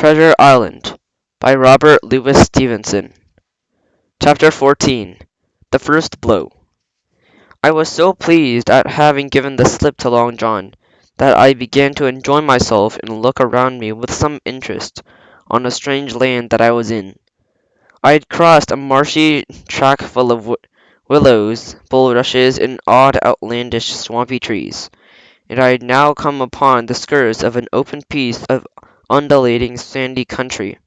Treasure Island by Robert Louis Stevenson. Chapter 14. The First Blow. I was so pleased at having given the slip to Long John that I began to enjoy myself and look around me with some interest on the strange land that I was in. I had crossed a marshy track full of willows, bulrushes, and odd outlandish swampy trees, and I had now come upon the skirts of an open piece of undulating sandy country,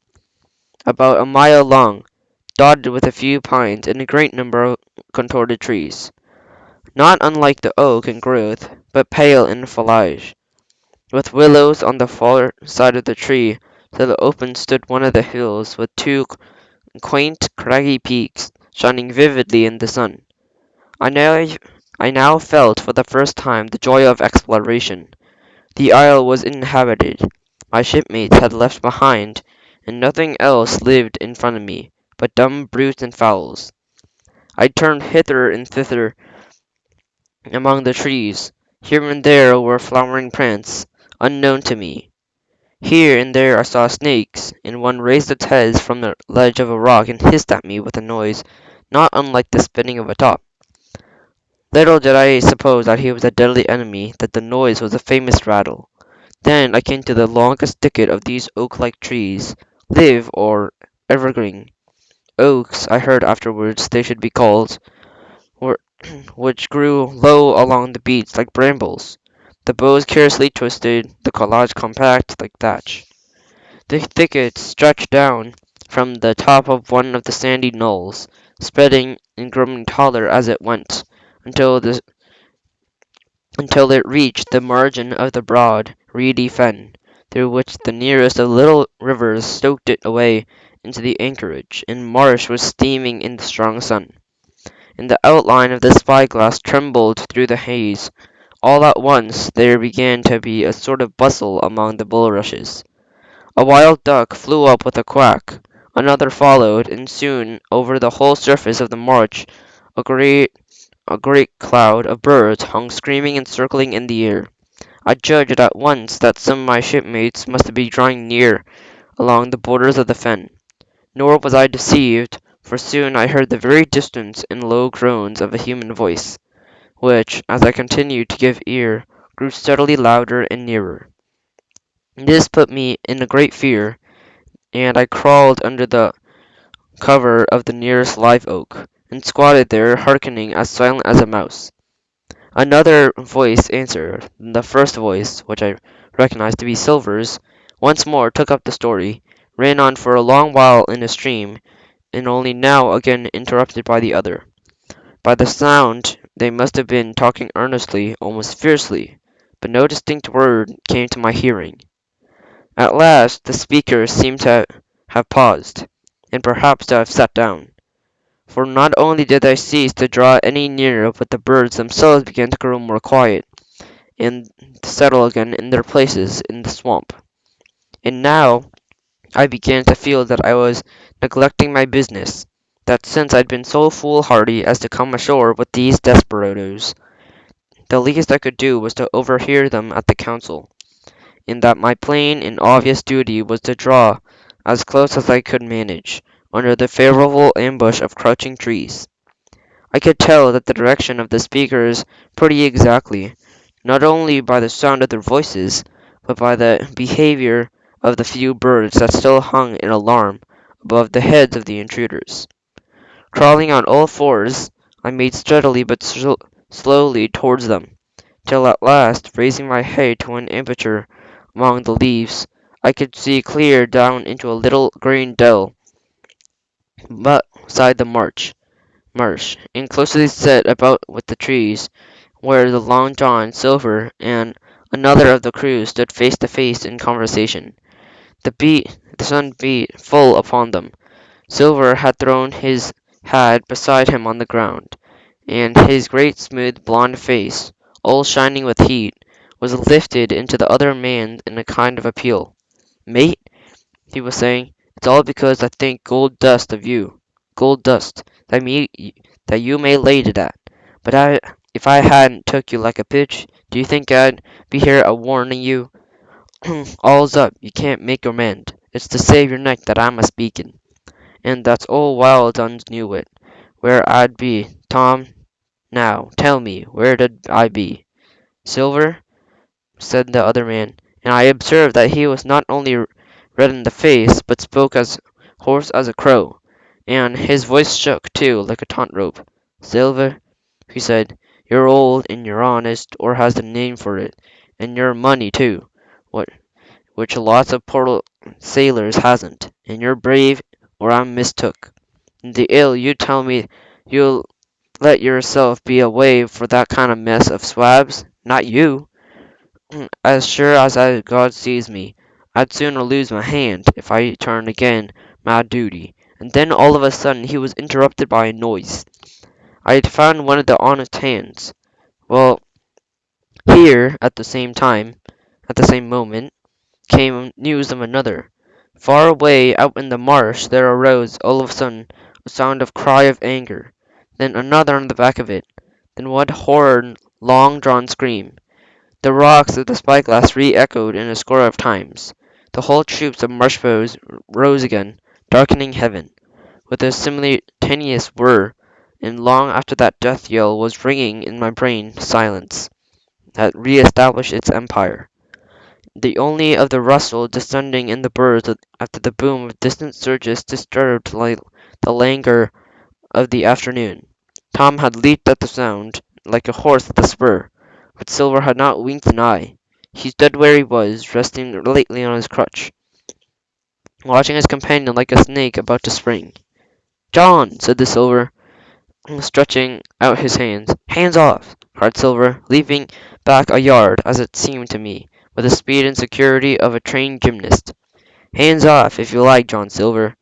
about a mile long, dotted with a few pines and a great number of contorted trees, not unlike the oak in growth, but pale in foliage, with willows on the far side of the tree. To the open stood one of the hills, with two quaint craggy peaks shining vividly in the sun. I now, I now felt for the first time the joy of exploration. The isle was inhabited. My shipmates had left behind, and nothing else lived in front of me but dumb brutes and fowls. I turned hither and thither among the trees. Here and there were flowering plants, unknown to me. Here and there I saw snakes, and one raised its head from the ledge of a rock and hissed at me with a noise not unlike the spitting of a top. Little did I suppose that he was a deadly enemy, that the noise was a famous rattle. Then I came to the longest thicket of these oak-like trees, live or evergreen. Oaks, I heard afterwards they should be called, were, which grew low along the beats like brambles, the boughs curiously twisted, the collage compact like thatch. The thicket stretched down from the top of one of the sandy knolls, spreading and growing taller as it went, until the until it reached the margin of the broad, reedy fen, through which the nearest of little rivers soaked it away into the anchorage, and marsh was steaming in the strong sun. And the outline of the spyglass trembled through the haze. All at once there began to be a sort of bustle among the bulrushes. A wild duck flew up with a quack. Another followed, and soon over the whole surface of the marsh a great a great cloud of birds hung screaming and circling in the air. I judged at once that some of my shipmates must be drawing near along the borders of the fen. Nor was I deceived, for soon I heard the very distance and low groans of a human voice, which, as I continued to give ear, grew steadily louder and nearer. This put me in a great fear, and I crawled under the cover of the nearest live oak, and squatted there, hearkening as silent as a mouse. Another voice answered, and the first voice, which I recognized to be Silver's, once more took up the story, ran on for a long while in a stream, and only now again interrupted by the other. By the sound they must have been talking earnestly, almost fiercely, but no distinct word came to my hearing. At last the speaker seemed to have paused, and perhaps to have sat down. For not only did they cease to draw any nearer, but the birds themselves began to grow more quiet, and to settle again in their places in the swamp. And now I began to feel that I was neglecting my business, that since I'd been so foolhardy as to come ashore with these desperadoes, the least I could do was to overhear them at the council, and that my plain and obvious duty was to draw as close as I could manage, under the favourable ambush of crouching trees. I could tell that the direction of the speakers pretty exactly, not only by the sound of their voices, but by the behaviour of the few birds that still hung in alarm above the heads of the intruders. Crawling on all fours, I made steadily but slowly towards them, till at last, raising my head to an aperture among the leaves, I could see clear down into a little green dell beside the marsh, and closely set about with the trees, where the Long John, Silver, and another of the crew stood face to face in conversation. The sun beat full upon them. Silver had thrown his hat beside him on the ground, and his great smooth blond face, all shining with heat, was lifted into the other man's in a kind of appeal. "Mate," he was saying, "it's all because I think gold dust of you. Gold dust, that you may lay to that. But if I hadn't took you like a pitch, do you think I'd be here a warning you? All's up, you can't make or mend. It's to save your neck that I'm a speakin', and that's all Wild Duns knew it. Where I'd be, Tom, now, tell me, where did I be? Silver, said the other man, and I observed that he was not only red in the face, but spoke as hoarse as a crow, and his voice shook, too, like a taut rope. Silver, he said, you're old and you're honest, or has the name for it, and you're money, too, what which lots of poor sailors hasn't, and you're brave, or I'm mistook. In the ill you tell me you'll let yourself be away for that kind of mess of swabs? Not you! As sure as God sees me, I'd sooner lose my hand if I turned again my duty. And then all of a sudden he was interrupted by a noise. I had found one of the honest hands. Well, here, at the same moment, came news of another. Far away out in the marsh there arose all of a sudden a sound of cry of anger, then another on the back of it, then one horrid, long-drawn scream. The rocks of the spyglass re-echoed in a score of times. The whole troops of marshbows rose again, darkening heaven, with a simultaneous whir, and long after that death yell was ringing in my brain silence had re-established its empire. The only of the rustle descending in the birds after the boom of distant surges disturbed the languor of the afternoon. Tom had leaped at the sound, like a horse at the spur, but Silver had not winked an eye. He stood where he was, resting lightly on his crutch, watching his companion like a snake about to spring. John, said the Silver, stretching out his hands. Hands off! Cried Silver, leaping back a yard, as it seemed to me, with the speed and security of a trained gymnast. Hands off, if you like, John Silver,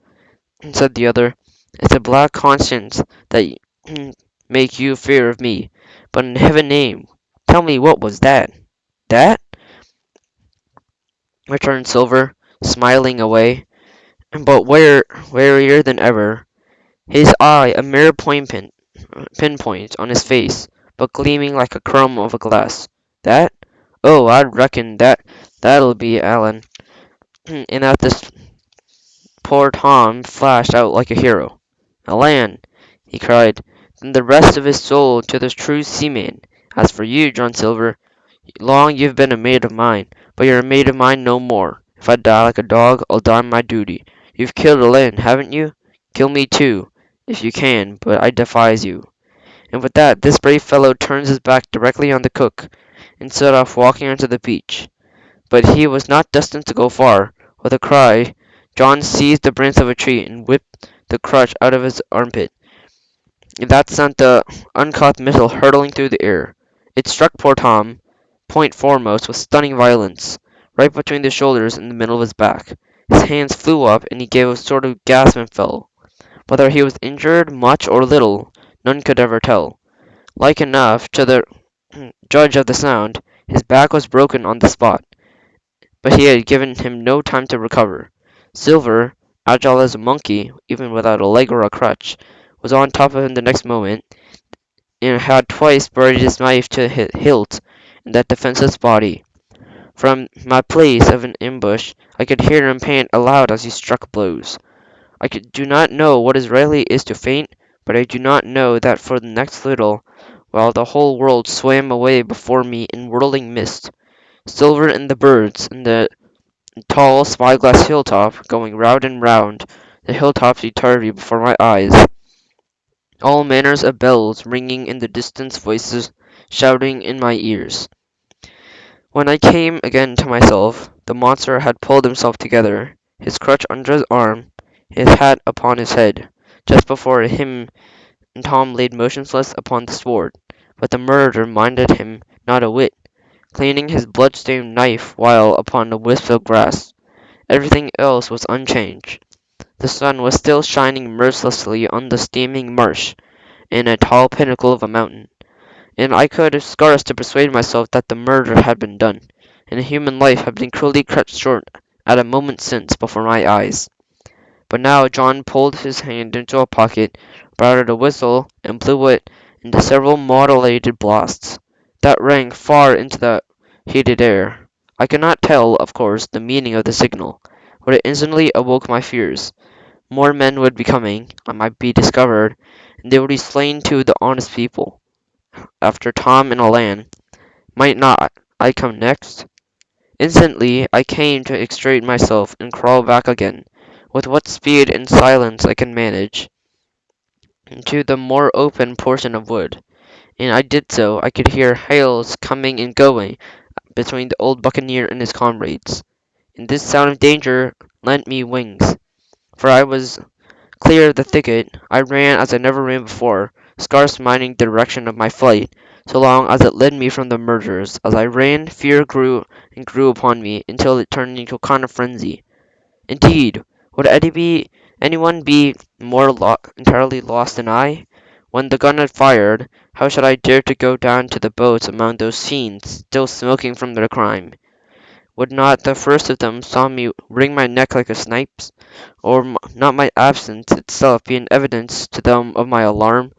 said the other. It's a black conscience that make you fear of me. But in heaven's name, tell me what was that? That? Returned Silver, smiling away, but warier than ever, his eye a mere pinpoint on his face, but gleaming like a crumb of a glass. That? Oh, I reckon that'll be Allen. And at this poor Tom flashed out like a hero. Alan, he cried, then the rest of his soul to the true seaman. As for you, John Silver, long you've been a mate of mine, but you're a mate of mine no more. If I die like a dog, I'll die my duty. You've killed Elaine, haven't you? Kill me too, if you can, but I defies you. And with that, this brave fellow turns his back directly on the cook, and set off walking onto the beach. But he was not destined to go far. With a cry, John seized the branch of a tree and whipped the crutch out of his armpit. That sent the uncaught missile hurtling through the air. It struck poor Tom, point foremost, with stunning violence, right between the shoulders and the middle of his back. His hands flew up, and he gave a sort of gasp and fell. Whether he was injured much or little, none could ever tell. Like enough, to the judge of the sound, his back was broken on the spot, but he had given him no time to recover. Silver, agile as a monkey, even without a leg or a crutch, was on top of him the next moment, and had twice buried his knife to his hilt in that defenseless body. From my place of an ambush, I could hear him pant aloud as he struck blows. Do not know what Israeli is to faint, but I do not know that for the next little while the whole world swam away before me in whirling mist. Silver and the birds, and the tall spyglass hilltop going round and round the hill topsy-turvy before my eyes. All manners of bells ringing in the distance, voices shouting in my ears. When I came again to myself, the monster had pulled himself together, his crutch under his arm, his hat upon his head, just before him and Tom laid motionless upon the sward, but the murderer minded him not a whit, cleaning his blood-stained knife while upon a wisp of grass. Everything else was unchanged. The sun was still shining mercilessly on the steaming marsh in a tall pinnacle of a mountain, and I could scarce to persuade myself that the murder had been done, and a human life had been cruelly cut short at a moment since before my eyes. But now John pulled his hand into a pocket, brought out a whistle, and blew it into several modulated blasts, that rang far into the heated air. I could not tell, of course, the meaning of the signal, but it instantly awoke my fears. More men would be coming, I might be discovered, and they would be slain to the honest people. After Tom and Alan, might not I come next? Instantly I came to extricate myself and crawl back again, with what speed and silence I can manage, into the more open portion of wood. And I did so. I could hear hails coming and going between the old buccaneer and his comrades. And this sound of danger lent me wings, for I was clear of the thicket. I ran as I never ran before, scarce minding the direction of my flight, so long as it led me from the murderers. As I ran, fear grew and grew upon me, until it turned into a kind of frenzy. Indeed, would anyone be more entirely lost than I? When the gun had fired, how should I dare to go down to the boats among those fiends, still smoking from their crime? Would not the first of them saw me wring my neck like a snipe's? Or not my absence itself be an evidence to them of my alarm,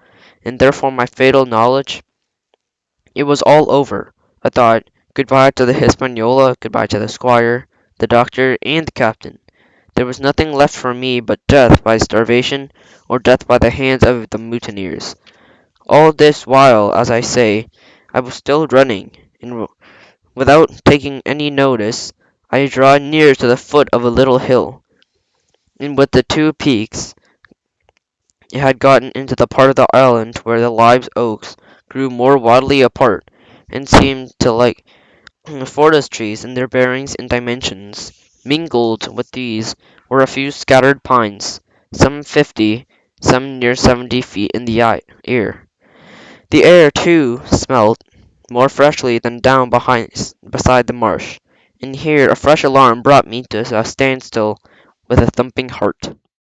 and therefore my fatal knowledge? It was all over, I thought. Goodbye to the Hispaniola, goodbye to the squire, the doctor, and the captain. There was nothing left for me but death by starvation, or death by the hands of the mutineers. All this while, as I say, I was still running, and without taking any notice, I drew near to the foot of a little hill, and with the two peaks it had gotten into the part of the island where the live oaks grew more wildly apart, and seemed to like forest trees in their bearings and dimensions. Mingled with these were a few scattered pines, some 50, some near 70 feet in the air. The air, too, smelt more freshly than down beside the marsh, and here a fresh alarm brought me to a standstill with a thumping heart.